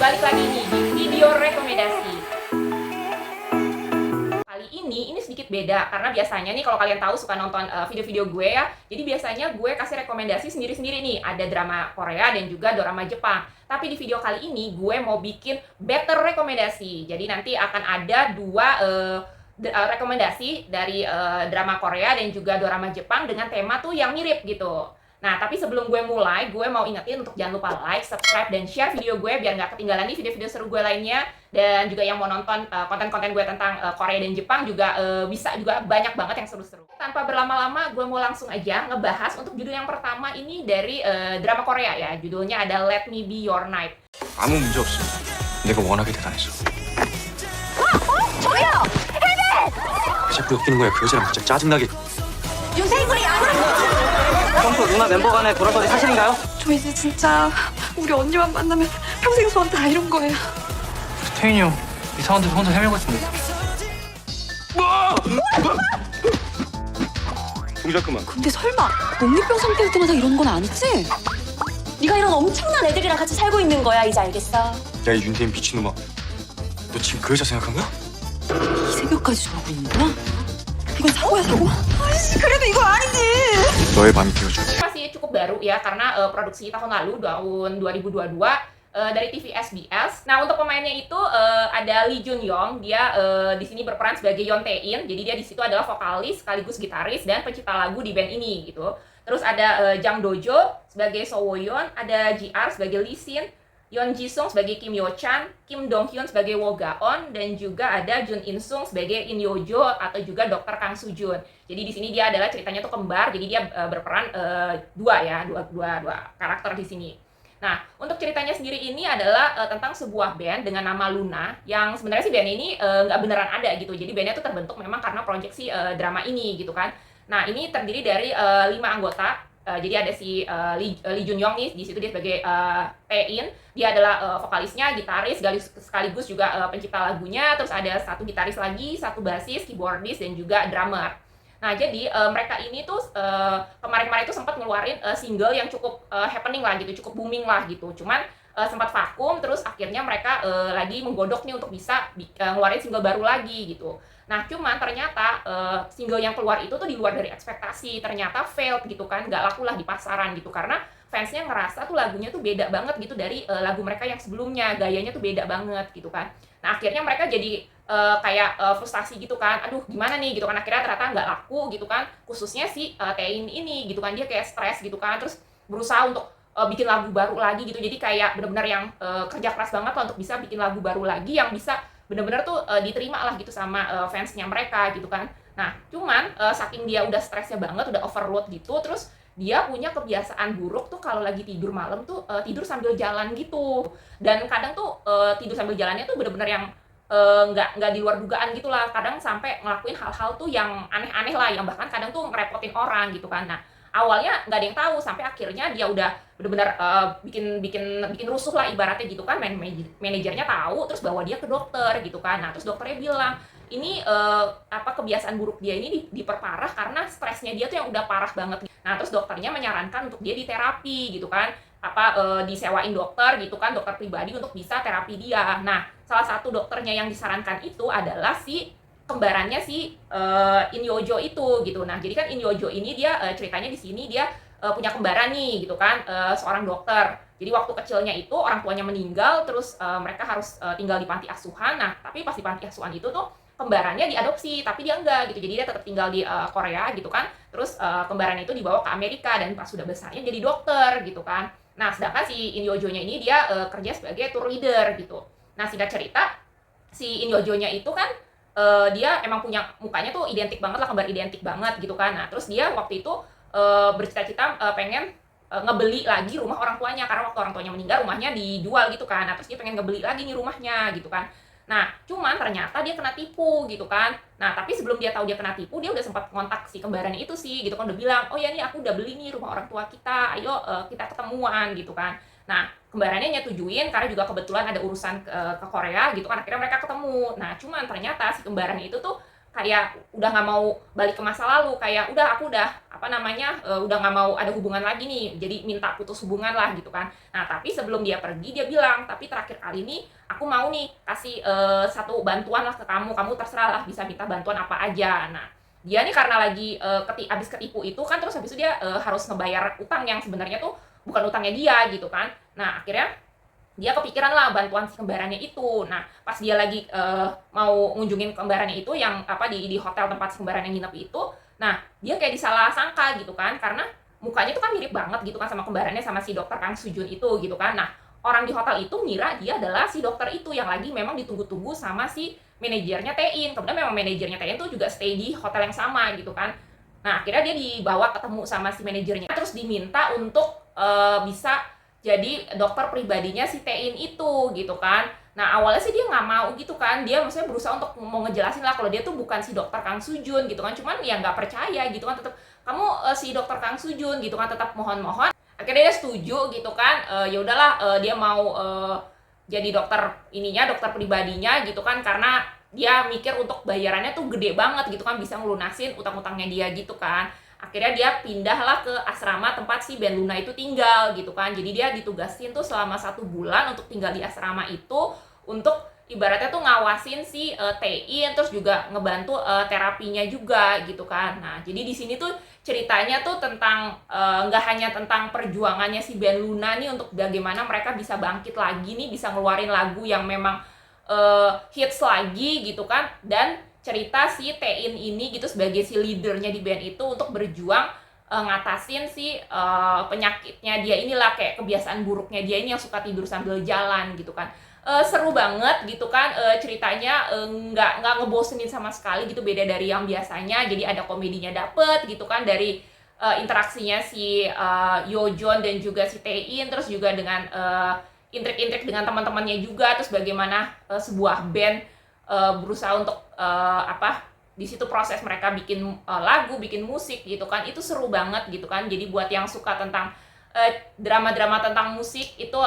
balik lagi nih di video rekomendasi. Kali ini sedikit beda karena biasanya nih kalau kalian tahu suka nonton video-video gue ya. Jadi biasanya gue kasih rekomendasi sendiri-sendiri nih. Ada drama Korea dan juga drama Jepang. Tapi di video kali ini gue mau bikin better rekomendasi. Jadi nanti akan ada dua rekomendasi dari drama Korea dan juga drama Jepang dengan tema tuh yang mirip gitu. Nah, tapi sebelum gue mulai, gue mau ingetin untuk jangan lupa like, subscribe, dan share video gue biar nggak ketinggalan nih video-video seru gue lainnya. Dan juga yang mau nonton konten-konten gue tentang Korea dan Jepang juga bisa juga banyak banget yang seru-seru. Tanpa berlama-lama, gue mau langsung aja ngebahas untuk judul yang pertama ini dari drama Korea ya. Judulnya ada Let Me Be Your Night. 아무 문제 없어. 내가 워낙에 대단해서. 저기요! 왜 자꾸 엮이는 거야? 그 여자랑 진짜 짜증나게. 유세인물이 아니야! 평소 누나 멤버 간의 돌아서기 사실인가요? 저 이제 진짜 우리 언니만 만나면 평생 소원 다 이룬 거예요. 태인이 형 이상한 데서 혼자 헤매고 있습니다. 동작 그만. 근데 설마 독립병 상태일 때마다 이런 건 아니지? 네가 이런 엄청난 애들이랑 같이 살고 있는 거야, 이제 알겠어? 야, 이 윤태인 미친놈아. 너 지금 그 여자 생각한 거야? 이 새벽까지 저러고 있는 거야? 이건 사고야, 사고? 아이씨, 그래도 이거 아니지! 너의 밤이 되어줄게. Masih cukup baru ya karena produksi tahun lalu tahun 2022 dari TV SBS. Nah, untuk pemainnya itu ada Lee Jun Yong. Dia di sini berperan sebagai Yeon Tae-in. Jadi dia di situ adalah vokalis sekaligus gitaris dan pencipta lagu di band ini gitu. Terus ada Jang Dojo sebagai So Wo Yeon, ada JR sebagai Lee Sin, Yeon Ji Sung sebagai Kim Yo Chan, Kim Dong Hyun sebagai Wo Ga-on, dan juga ada Jun In Sung sebagai In Yo Jo atau juga Dr. Kang Soo Jun. Jadi di sini dia adalah ceritanya tuh kembar, jadi dia berperan dua karakter di sini. Nah, untuk ceritanya sendiri ini adalah tentang sebuah band dengan nama Luna, yang sebenarnya sih band ini nggak beneran ada gitu. Jadi bandnya tuh terbentuk memang karena proyeksi drama ini gitu kan. Nah, ini terdiri dari 5 anggota. Jadi ada si Lee Jun Yong nih, di situ dia sebagai Tae-in. Dia adalah vokalisnya, gitaris, sekaligus juga pencipta lagunya. Terus ada satu gitaris lagi, satu basis, keyboardis, dan juga drummer. Nah, jadi mereka ini tuh kemarin-kemarin itu sempat ngeluarin single yang cukup happening lah gitu, cukup booming lah gitu. Cuman sempat vakum, terus akhirnya mereka lagi menggodok nih untuk bisa ngeluarin single baru lagi gitu. Nah, cuman ternyata single yang keluar itu tuh di luar dari ekspektasi. Ternyata failed gitu kan, nggak laku lah di pasaran gitu. Karena fansnya ngerasa tuh lagunya tuh beda banget gitu dari lagu mereka yang sebelumnya. Gayanya tuh beda banget gitu kan. Nah, akhirnya mereka jadi kayak frustasi gitu kan. Aduh, gimana nih gitu kan. Akhirnya ternyata nggak laku gitu kan. Khususnya si Tae-in ini gitu kan. Dia kayak stres gitu kan. Terus berusaha untuk bikin lagu baru lagi gitu. Jadi kayak benar-benar yang kerja keras banget lah untuk bisa bikin lagu baru lagi yang bisa benar-benar tuh diterima lah gitu sama fansnya mereka gitu kan. Nah, cuman saking dia udah stresnya banget, udah overload gitu, terus dia punya kebiasaan buruk tuh kalau lagi tidur malam tuh tidur sambil jalan gitu. Dan kadang tuh tidur sambil jalannya tuh benar-benar yang nggak di luar dugaan gitu lah. Kadang sampai ngelakuin hal-hal tuh yang aneh-aneh lah, yang bahkan kadang tuh ngerepotin orang gitu kan. Nah, awalnya nggak ada yang tahu sampai akhirnya dia udah benar-benar bikin rusuh lah ibaratnya gitu kan. Manajernya tahu terus bawa dia ke dokter gitu kan. Nah, terus dokternya bilang ini kebiasaan buruk dia ini diperparah karena stresnya dia tuh yang udah parah banget. Nah, terus dokternya menyarankan untuk dia diterapi gitu kan, disewain dokter gitu kan, dokter pribadi untuk bisa terapi dia. Nah, salah satu dokternya yang disarankan itu adalah si kembarannya si In Yo Jo itu gitu. Nah, jadi kan In Yo Jo ini dia ceritanya di sini dia punya kembaran nih gitu kan, seorang dokter. Jadi waktu kecilnya itu orang tuanya meninggal, terus mereka harus tinggal di panti asuhan. Nah, tapi pas di panti asuhan itu tuh kembarannya diadopsi, tapi dia enggak gitu. Jadi dia tetap tinggal di Korea gitu kan. Terus kembarannya itu dibawa ke Amerika dan pas sudah besarnya jadi dokter gitu kan. Nah, sedangkan si In Yo Jo-nya ini dia kerja sebagai tour leader gitu. Nah, singkat cerita si In Yo Jo-nya itu kan dia emang punya mukanya tuh identik banget lah, kembar identik banget gitu kan. Nah, terus dia waktu itu bercita-cita pengen ngebeli lagi rumah orang tuanya karena waktu orang tuanya meninggal rumahnya dijual gitu kan. Nah, terus dia pengen ngebeli lagi nih rumahnya gitu kan. Nah, cuman ternyata dia kena tipu gitu kan. Nah, tapi sebelum dia tahu dia kena tipu, dia udah sempat kontak si kembarannya itu sih gitu kan, udah bilang, "Oh ya nih aku udah beli nih rumah orang tua kita. Ayo kita ketemuan." gitu kan. Nah, kembarannya nyetujuin karena juga kebetulan ada urusan ke Korea gitu kan. Akhirnya mereka ketemu. Nah, cuman ternyata si kembarannya itu tuh kayak udah nggak mau balik ke masa lalu, kayak udah aku udah udah nggak mau ada hubungan lagi nih, jadi minta putus hubungan lah gitu kan. Nah tapi sebelum dia pergi dia bilang, tapi terakhir kali ini aku mau nih kasih satu bantuan lah ke kamu, terserah lah bisa minta bantuan apa aja. Nah dia nih karena lagi abis ketipu itu kan, terus habis itu dia harus ngebayar utang yang sebenarnya tuh bukan utangnya dia gitu kan. Nah akhirnya dia kepikiran lah bantuan si kembarannya itu. Nah pas dia lagi mau ngunjungin kembarannya itu yang di hotel tempat si kembarannya nginep itu, nah dia kayak disalah sangka gitu kan, karena mukanya tuh kan mirip banget gitu kan sama kembarannya, sama si dokter Kang Sujun itu gitu kan. Nah orang di hotel itu ngira dia adalah si dokter itu yang lagi memang ditunggu-tunggu sama si manajernya Tein. Kemudian memang manajernya Tein tuh juga stay di hotel yang sama gitu kan. Nah akhirnya dia dibawa ketemu sama si manajernya, terus diminta untuk bisa jadi dokter pribadinya si Tein itu gitu kan. Nah awalnya sih dia nggak mau gitu kan, dia maksudnya berusaha untuk mau ngejelasin lah kalau dia tuh bukan si dokter Kang Sujun gitu kan, cuman ya nggak percaya gitu kan, tetap kamu si dokter Kang Sujun gitu kan, tetap mohon-mohon. Akhirnya dia setuju gitu kan, ya udahlah dia mau jadi dokter pribadinya gitu kan, karena dia mikir untuk bayarannya tuh gede banget gitu kan, bisa ngelunasin utang-utangnya dia gitu kan. Akhirnya dia pindahlah ke asrama tempat si Ben Luna itu tinggal gitu kan. Jadi dia ditugasin tuh selama 1 bulan untuk tinggal di asrama itu, untuk ibaratnya tuh ngawasin si Tein, terus juga ngebantu terapinya juga gitu kan. Nah jadi di sini tuh ceritanya tuh tentang nggak hanya tentang perjuangannya si Ben Luna nih untuk bagaimana mereka bisa bangkit lagi nih, bisa ngeluarin lagu yang memang hits lagi gitu kan, dan cerita si Tein ini gitu sebagai si leadernya di band itu untuk berjuang ngatasin si penyakitnya dia inilah, kayak kebiasaan buruknya dia ini yang suka tidur sambil jalan gitu kan. Seru banget gitu kan ceritanya, nggak ngebosenin sama sekali gitu, beda dari yang biasanya. Jadi ada komedinya dapet gitu kan dari interaksinya si Yojon dan juga si Tein, terus juga dengan intrik-intrik dengan teman-temannya juga, terus bagaimana sebuah band berusaha untuk di situ proses mereka bikin lagu, bikin musik gitu kan. Itu seru banget gitu kan. Jadi buat yang suka tentang drama-drama tentang musik itu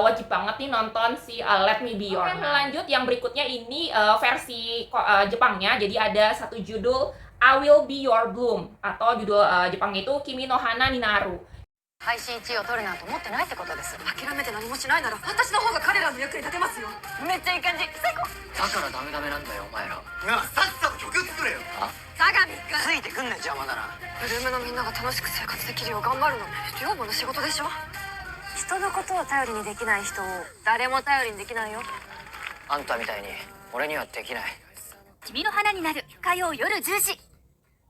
wajib banget nih nonton si Let Me Be Your Man. Lanjut yang berikutnya ini versi Jepangnya. Jadi ada satu judul I Will Be Your Bloom, atau judul Jepangnya itu Kimi no Hana ni Naru. 配信1位を取るなんて思ってないってことです。諦めて何もしないなら私の方が彼らの役に立てますよ。めっちゃいい感じ、最高。だからダメダメなんだよお前ら。なあさっさと曲作れよ。相模くん、ついてくんね邪魔だな。8LOOMのみんなが楽しく生活できるよう頑張るの寮母の仕事でしょ。人のことを頼りにできない人を誰も頼りにできないよ。あんたみたいに俺にはできない。君の花になる火曜夜10時。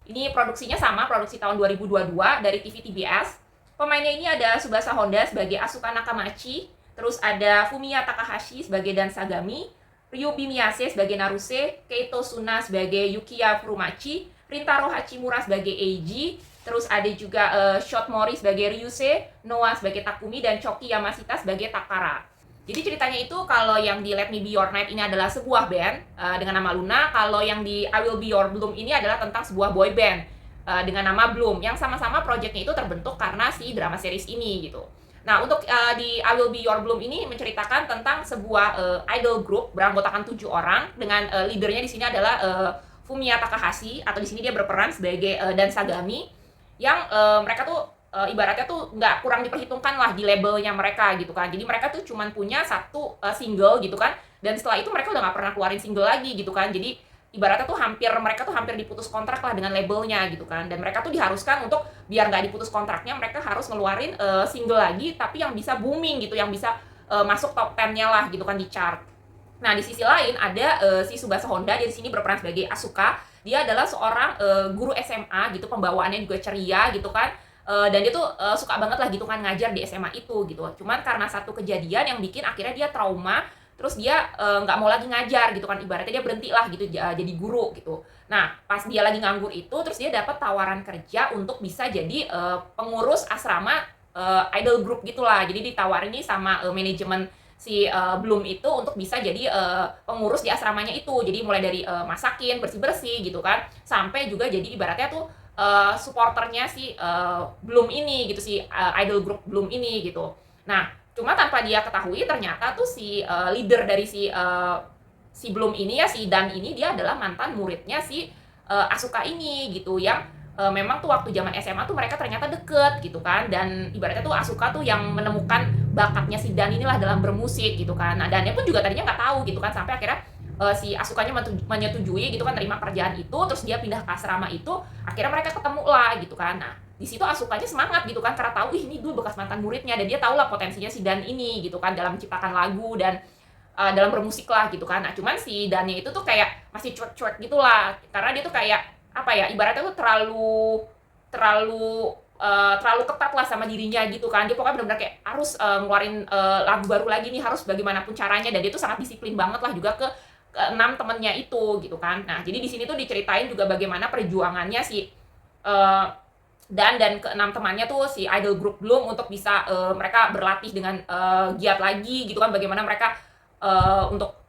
Ini produksinya sama, produksi tahun 2022 dari TV TBS. Pemainnya ini ada Tsubasa Honda sebagai Asuka Nakamachi, terus ada Fumiya Takahashi sebagai Dan Sagami, Ryubi Miyase sebagai Naruse, Keito Suna sebagai Yukiya Furumachi, Rintaro Hachimura sebagai Eiji, terus ada juga Shot Mori sebagai Ryuse, Noah sebagai Takumi, dan Choki Yamashita sebagai Takara. Jadi ceritanya itu kalau yang di Let Me Be Your Night ini adalah sebuah band dengan nama Luna, kalau yang di I Will Be Your Bloom ini adalah tentang sebuah boy band dengan nama Bloom, yang sama-sama projectnya itu terbentuk karena si drama series ini gitu. Nah untuk di I Will Be Your Bloom ini menceritakan tentang sebuah idol group beranggotakan 7 orang dengan leadernya di sini adalah Fumiya Takahashi, atau di sini dia berperan sebagai Dan Sagami, yang mereka tuh ibaratnya tuh nggak kurang diperhitungkan lah di labelnya mereka gitu kan. Jadi mereka tuh cuman punya satu single gitu kan, dan setelah itu mereka udah nggak pernah keluarin single lagi gitu kan. Jadi ibaratnya tuh mereka tuh hampir diputus kontrak lah dengan labelnya gitu kan, dan mereka tuh diharuskan untuk biar nggak diputus kontraknya mereka harus ngeluarin single lagi tapi yang bisa booming gitu, yang bisa masuk top 10-nya lah gitu kan di chart. Nah di sisi lain ada si Tsubasa Honda, dia di sini berperan sebagai Asuka. Dia adalah seorang guru SMA gitu, pembawaannya juga ceria gitu kan, dan dia tuh suka banget lah gitu kan ngajar di SMA itu gitu. Cuman karena satu kejadian yang bikin akhirnya dia trauma, terus dia nggak mau lagi ngajar gitu kan, ibaratnya dia berhenti lah gitu jadi guru gitu. Nah pas dia lagi nganggur itu, terus dia dapat tawaran kerja untuk bisa jadi pengurus asrama idol group gitulah. Jadi ditawarin nih sama manajemen si Bloom itu untuk bisa jadi pengurus di asramanya itu. Jadi mulai dari masakin, bersih-bersih gitu kan, sampai juga jadi ibaratnya tuh supporternya si Bloom ini gitu, si idol group Bloom ini gitu. Nah cuma tanpa dia ketahui ternyata tuh si leader dari si Bloom ini ya, si Dan ini, dia adalah mantan muridnya si Asuka ini gitu yang memang tuh waktu zaman SMA tuh mereka ternyata deket gitu kan, dan ibaratnya tuh Asuka tuh yang menemukan bakatnya si Dan inilah dalam bermusik gitu kan. Nah Dannya pun juga tadinya nggak tahu gitu kan, sampai akhirnya si Asukanya menyetujui gitu kan terima kerjaan itu, terus dia pindah ke asrama itu, akhirnya mereka ketemu lah gitu kan. Nah di situ Asukanya semangat gitu kan karena tahu ini dulu bekas mantan muridnya, dan dia tahu lah potensinya si Dan ini gitu kan dalam menciptakan lagu dan dalam bermusik lah gitu kan. Nah cuman si Dannya itu tuh kayak masih cuek-cuek gitu lah, karena dia tuh kayak apa ya, ibaratnya tuh terlalu ketat lah sama dirinya gitu kan. Dia pokoknya benar-benar kayak harus ngeluarin lagu baru lagi nih, harus bagaimanapun caranya, dan dia tuh sangat disiplin banget lah juga ke 6 temennya itu gitu kan. Nah jadi di sini tuh diceritain juga bagaimana perjuangannya si dan ke 6 temannya tuh si idol group Bloom untuk bisa mereka berlatih dengan giat lagi gitu kan, bagaimana mereka untuk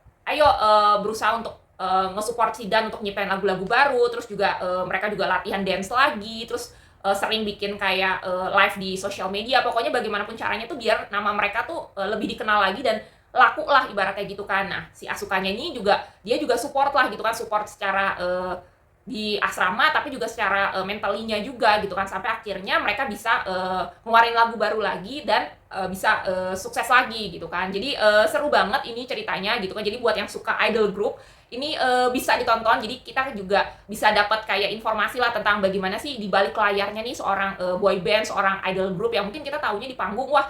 berusaha untuk nge-support si Dan untuk nyiptain lagu-lagu baru, terus juga mereka juga latihan dance lagi, terus sering bikin kayak live di sosial media. Pokoknya bagaimanapun caranya tuh biar nama mereka tuh lebih dikenal lagi dan laku lah ibaratnya gitu kan. Nah si Asukanya ini juga dia juga support lah gitu kan, support secara di asrama tapi juga secara mentalinya juga gitu kan, sampai akhirnya mereka bisa ngeluarin lagu baru lagi dan bisa sukses lagi gitu kan. Jadi seru banget ini ceritanya gitu kan. Jadi buat yang suka idol group ini bisa ditonton, jadi kita juga bisa dapat kayak informasi lah tentang bagaimana sih di balik layarnya nih seorang boy band, seorang idol group yang mungkin kita tahunya di panggung wah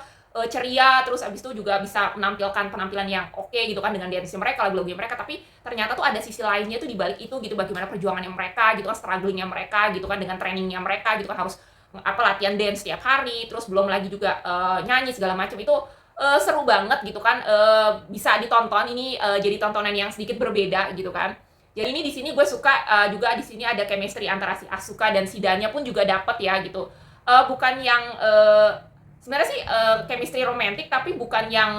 ceria, terus abis itu juga bisa menampilkan penampilan yang oke gitu kan dengan dance mereka, lagu-lagunya mereka, tapi ternyata tuh ada sisi lainnya tuh di balik itu gitu, bagaimana perjuangannya mereka gitu kan, strugglingnya mereka gitu kan, dengan trainingnya mereka gitu kan, harus latihan dance setiap hari, terus belum lagi juga nyanyi segala macam. Itu seru banget gitu kan, bisa ditonton ini, jadi tontonan yang sedikit berbeda gitu kan. Jadi ini di sini gue suka juga di sini ada chemistry antara si Asuka dan si Danya pun juga dapet ya gitu, bukan yang sebenarnya sih chemistry romantis, tapi bukan yang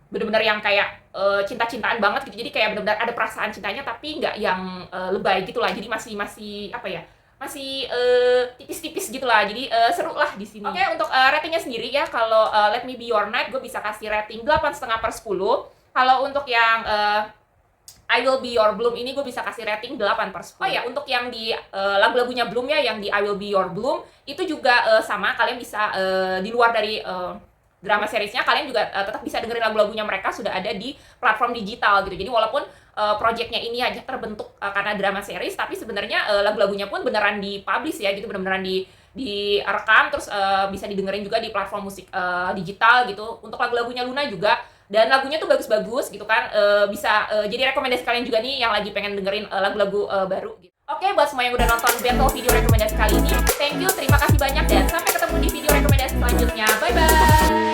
benar-benar yang kayak cinta-cintaan banget gitu. Jadi kayak benar-benar ada perasaan cintanya tapi nggak yang lebay gitu lah. Jadi masih apa ya? Masih tipis-tipis gitu lah. Jadi seru lah di sini. Oke, untuk ratingnya sendiri ya, kalau Let Me Be Your Night gue bisa kasih rating 8,5/10. Kalau untuk yang I Will Be Your Bloom ini gue bisa kasih rating 8/10. Oh ya, untuk yang di lagu-lagunya Bloom ya, yang di I Will Be Your Bloom itu juga sama, kalian bisa di luar dari drama seriesnya, kalian juga tetap bisa dengerin lagu-lagunya mereka, sudah ada di platform digital gitu. Jadi walaupun projectnya ini aja terbentuk karena drama series, tapi sebenarnya lagu-lagunya pun beneran dipublish ya gitu, beneran direkam, terus bisa didengerin juga di platform musik digital gitu. Untuk lagu-lagunya Luna juga, dan lagunya tuh bagus-bagus gitu kan, bisa jadi rekomendasi kalian juga nih yang lagi pengen dengerin lagu-lagu baru gitu. Oke, buat semua yang udah nonton battle video rekomendasi kali ini, thank you, terima kasih banyak, dan sampai ketemu di video rekomendasi selanjutnya. Bye-bye!